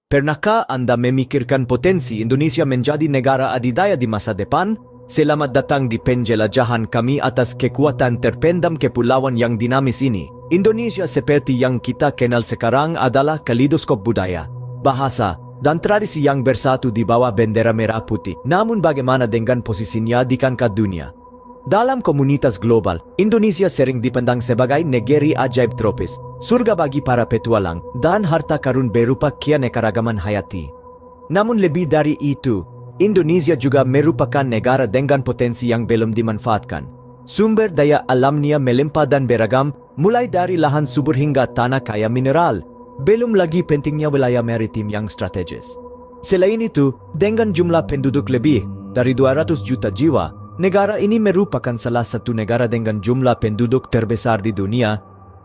Pernahkah Anda memikirkan potensi Indonesia menjadi negara adidaya di masa depan? Selamat datang di penjelajahan kami atas kekuatan terpendam kepulauan yang dinamis ini. Indonesia seperti yang kita kenal sekarang adalah kaleidoskop budaya, bahasa, dan tradisi yang bersatu di bawah bendera merah putih. Namun bagaimana dengan posisinya di kancah dunia? Dalam komunitas global, Indonesia sering dipandang sebagai negeri ajaib tropis, surga bagi para petualang, dan harta karun berupa keanekaragaman hayati. Namun lebih dari itu, Indonesia juga merupakan negara dengan potensi yang belum dimanfaatkan. Sumber daya alamnya melimpah dan beragam, mulai dari lahan subur hingga tanah kaya mineral. Belum lagi pentingnya wilayah maritim yang strategis. Selain itu, dengan jumlah penduduk lebih dari 200 juta jiwa, negara ini merupakan salah satu negara dengan jumlah penduduk terbesar di dunia,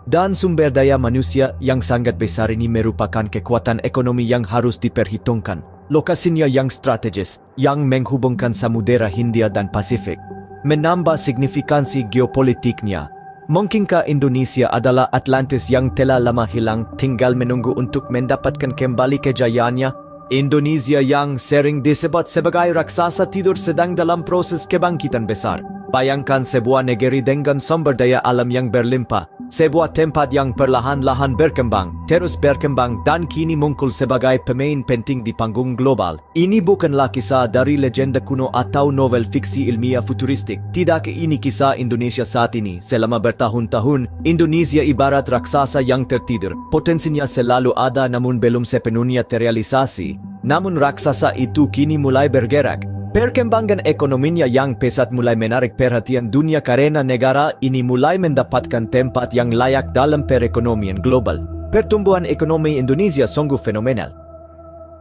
dan sumber daya manusia yang sangat besar ini merupakan kekuatan ekonomi yang harus diperhitungkan. Lokasinya yang strategis, yang menghubungkan Samudera Hindia dan Pasifik, menambah signifikansi geopolitiknya. Mungkinkah Indonesia adalah Atlantis yang telah lama hilang, tinggal menunggu untuk mendapatkan kembali kejayaannya? Indonesia yang sering disebut sebagai raksasa tidur sedang dalam proses kebangkitan besar. Bayangkan sebuah negeri dengan sumber daya alam yang berlimpah, sebuah tempat yang perlahan-lahan berkembang, terus berkembang dan kini muncul sebagai pemain penting di panggung global. Ini bukanlah kisah dari legenda kuno atau novel fiksi ilmiah futuristik. Tidak, ini kisah Indonesia saat ini. Selama bertahun-tahun, Indonesia ibarat raksasa yang tertidur. Potensinya selalu ada namun belum sepenuhnya terrealisasi. Namun raksasa itu kini mulai bergerak. Perkembangan ekonominya yang pesat mulai menarik perhatian dunia karena negara ini mulai mendapatkan tempat yang layak dalam perekonomian global. Pertumbuhan ekonomi Indonesia sungguh fenomenal.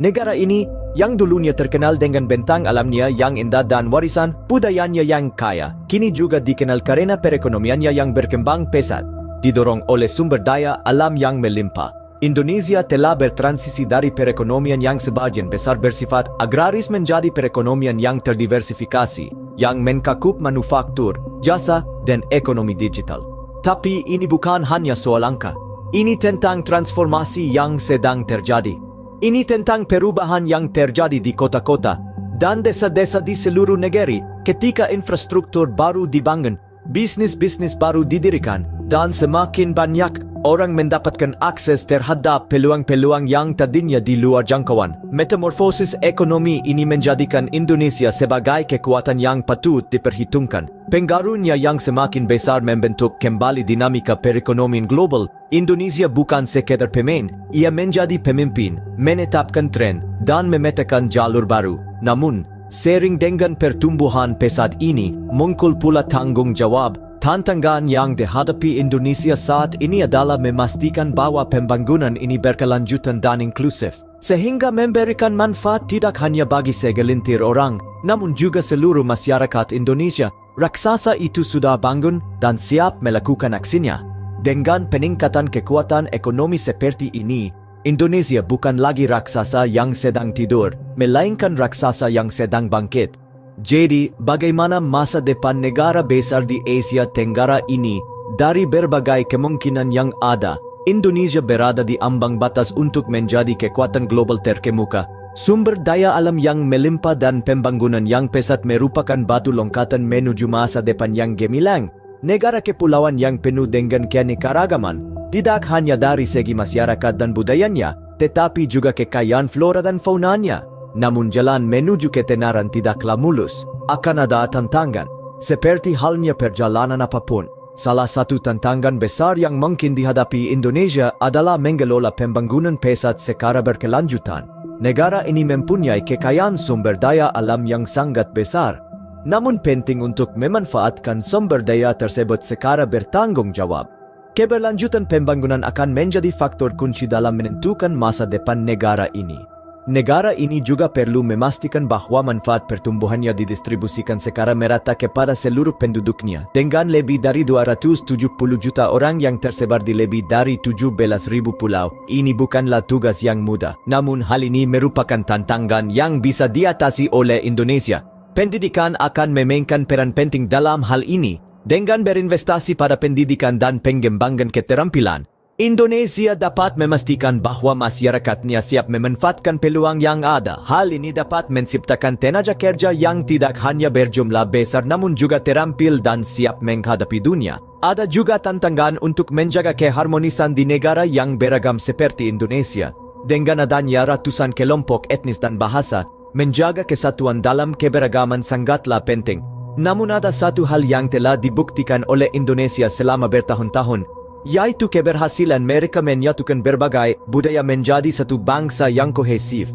Negara ini yang dulunya terkenal dengan bentang alamnya yang indah dan warisan budayanya yang kaya, kini juga dikenal karena perekonomiannya yang berkembang pesat, didorong oleh sumber daya alam yang melimpah. Indonesia telah bertransisi dari perekonomian yang sebagian besar bersifat agraris menjadi perekonomian yang terdiversifikasi, yang mencakup manufaktur, jasa, dan ekonomi digital. Tapi ini bukan hanya soal angka. Ini tentang transformasi yang sedang terjadi. Ini tentang perubahan yang terjadi di kota-kota dan desa-desa di seluruh negeri ketika infrastruktur baru dibangun, bisnis-bisnis baru didirikan, dan semakin banyak orang mendapatkan akses terhadap peluang-peluang yang tadinya di luar jangkauan. Metamorfosis ekonomi ini menjadikan Indonesia sebagai kekuatan yang patut diperhitungkan. Pengaruhnya yang semakin besar membentuk kembali dinamika perekonomian global. Indonesia bukan sekedar pemain, ia menjadi pemimpin, menetapkan tren, dan memetakan jalur baru. Namun, sering dengan pertumbuhan pesat ini, muncul pula tanggung jawab. Tantangan yang dihadapi Indonesia saat ini adalah memastikan bahwa pembangunan ini berkelanjutan dan inklusif, sehingga memberikan manfaat tidak hanya bagi segelintir orang, namun juga seluruh masyarakat Indonesia. Raksasa itu sudah bangun dan siap melakukan aksinya. Dengan peningkatan kekuatan ekonomi seperti ini, Indonesia bukan lagi raksasa yang sedang tidur, melainkan raksasa yang sedang bangkit. Jadi, bagaimana masa depan negara besar di Asia Tenggara ini? Dari berbagai kemungkinan yang ada, Indonesia berada di ambang batas untuk menjadi kekuatan global terkemuka. Sumber daya alam yang melimpah dan pembangunan yang pesat merupakan batu loncatan menuju masa depan yang gemilang. Negara kepulauan yang penuh dengan keanekaragaman, tidak hanya dari segi masyarakat dan budayanya, tetapi juga kekayaan flora dan faunanya. Namun jalan menuju ketenaran tidaklah mulus, akan ada tantangan. Seperti halnya perjalanan apapun, salah satu tantangan besar yang mungkin dihadapi Indonesia adalah mengelola pembangunan pesat secara berkelanjutan. Negara ini mempunyai kekayaan sumber daya alam yang sangat besar, namun penting untuk memanfaatkan sumber daya tersebut secara bertanggung jawab. Keberlanjutan pembangunan akan menjadi faktor kunci dalam menentukan masa depan negara ini. Negara ini juga perlu memastikan bahwa manfaat pertumbuhannya didistribusikan secara merata kepada seluruh penduduknya. Dengan lebih dari 270 juta orang yang tersebar di lebih dari 17.000 pulau, ini bukanlah tugas yang mudah. Namun hal ini merupakan tantangan yang bisa diatasi oleh Indonesia. Pendidikan akan memainkan peran penting dalam hal ini. Dengan berinvestasi pada pendidikan dan pengembangan keterampilan, Indonesia dapat memastikan bahwa masyarakatnya siap memanfaatkan peluang yang ada. Hal ini dapat menciptakan tenaga kerja yang tidak hanya berjumlah besar namun juga terampil dan siap menghadapi dunia. Ada juga tantangan untuk menjaga keharmonisan di negara yang beragam seperti Indonesia. Dengan adanya ratusan kelompok etnis dan bahasa, menjaga kesatuan dalam keberagaman sangatlah penting. Namun ada satu hal yang telah dibuktikan oleh Indonesia selama bertahun-tahun, yaitu keberhasilan mereka menyatukan berbagai budaya menjadi satu bangsa yang kohesif.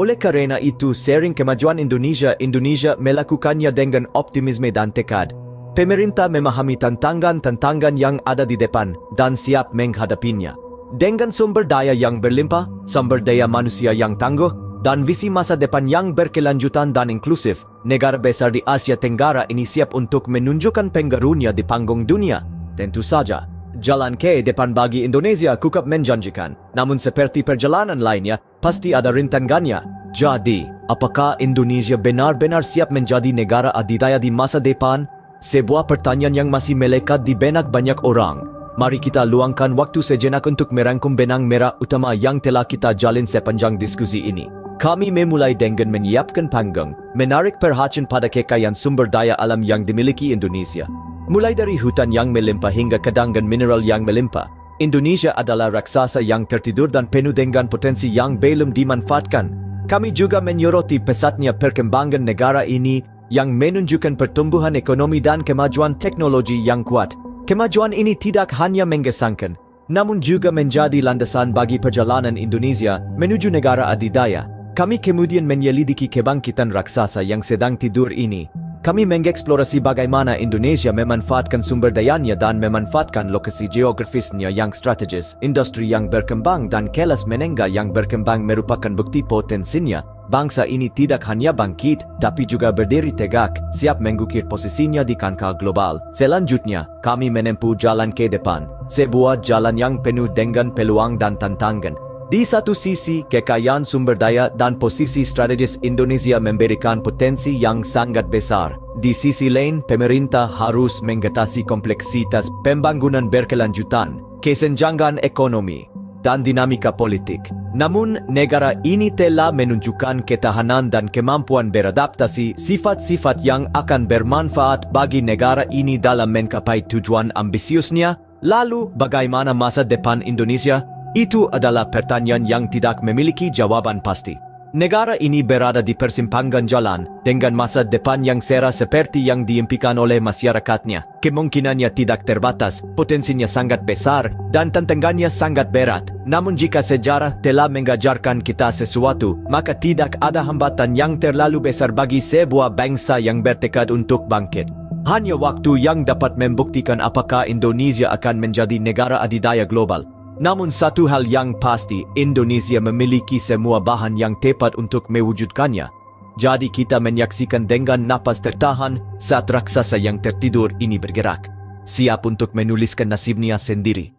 Oleh karena itu, sering kemajuan Indonesia melakukannya dengan optimisme dan tekad. Pemerintah memahami tantangan-tantangan yang ada di depan dan siap menghadapinya. Dengan sumber daya yang berlimpah, sumber daya manusia yang tangguh, dan visi masa depan yang berkelanjutan dan inklusif, negara besar di Asia Tenggara ini siap untuk menunjukkan pengaruhnya di panggung dunia. Tentu saja, jalan ke depan bagi Indonesia cukup menjanjikan, namun seperti perjalanan lainnya, pasti ada rintangannya. Jadi, apakah Indonesia benar-benar siap menjadi negara adidaya di masa depan? Sebuah pertanyaan yang masih melekat di benak banyak orang. Mari kita luangkan waktu sejenak untuk merangkum benang merah utama yang telah kita jalin sepanjang diskusi ini. Kami memulai dengan menyiapkan panggung, menarik perhatian pada kekayaan sumber daya alam yang dimiliki Indonesia. Mulai dari hutan yang melimpah hingga cadangan mineral yang melimpah, Indonesia adalah raksasa yang tertidur dan penuh dengan potensi yang belum dimanfaatkan. Kami juga menyoroti pesatnya perkembangan negara ini yang menunjukkan pertumbuhan ekonomi dan kemajuan teknologi yang kuat. Kemajuan ini tidak hanya mengesankan, namun juga menjadi landasan bagi perjalanan Indonesia menuju negara adidaya. Kami kemudian menyelidiki kebangkitan raksasa yang sedang tidur ini. Kami mengeksplorasi bagaimana Indonesia memanfaatkan sumber dayanya dan memanfaatkan lokasi geografisnya yang strategis, industri yang berkembang dan kelas menengah yang berkembang merupakan bukti potensinya. Bangsa ini tidak hanya bangkit, tapi juga berdiri tegak, siap mengukir posisinya di kancah global. Selanjutnya, kami menempuh jalan ke depan, sebuah jalan yang penuh dengan peluang dan tantangan. Di satu sisi, kekayaan sumber daya dan posisi strategis Indonesia memberikan potensi yang sangat besar. Di sisi lain, pemerintah harus mengatasi kompleksitas pembangunan berkelanjutan, kesenjangan ekonomi, dan dinamika politik. Namun, negara ini telah menunjukkan ketahanan dan kemampuan beradaptasi, sifat-sifat yang akan bermanfaat bagi negara ini dalam mencapai tujuan ambisiusnya. Lalu, bagaimana masa depan Indonesia? Itu adalah pertanyaan yang tidak memiliki jawaban pasti. Negara ini berada di persimpangan jalan dengan masa depan yang cerah seperti yang diimpikan oleh masyarakatnya. Kemungkinannya tidak terbatas, potensinya sangat besar, dan tantangannya sangat berat. Namun jika sejarah telah mengajarkan kita sesuatu, maka tidak ada hambatan yang terlalu besar bagi sebuah bangsa yang bertekad untuk bangkit. Hanya waktu yang dapat membuktikan apakah Indonesia akan menjadi negara adidaya global. Namun satu hal yang pasti, Indonesia memiliki semua bahan yang tepat untuk mewujudkannya. Jadi kita menyaksikan dengan napas tertahan saat raksasa yang tertidur ini bergerak, siap untuk menuliskan nasibnya sendiri.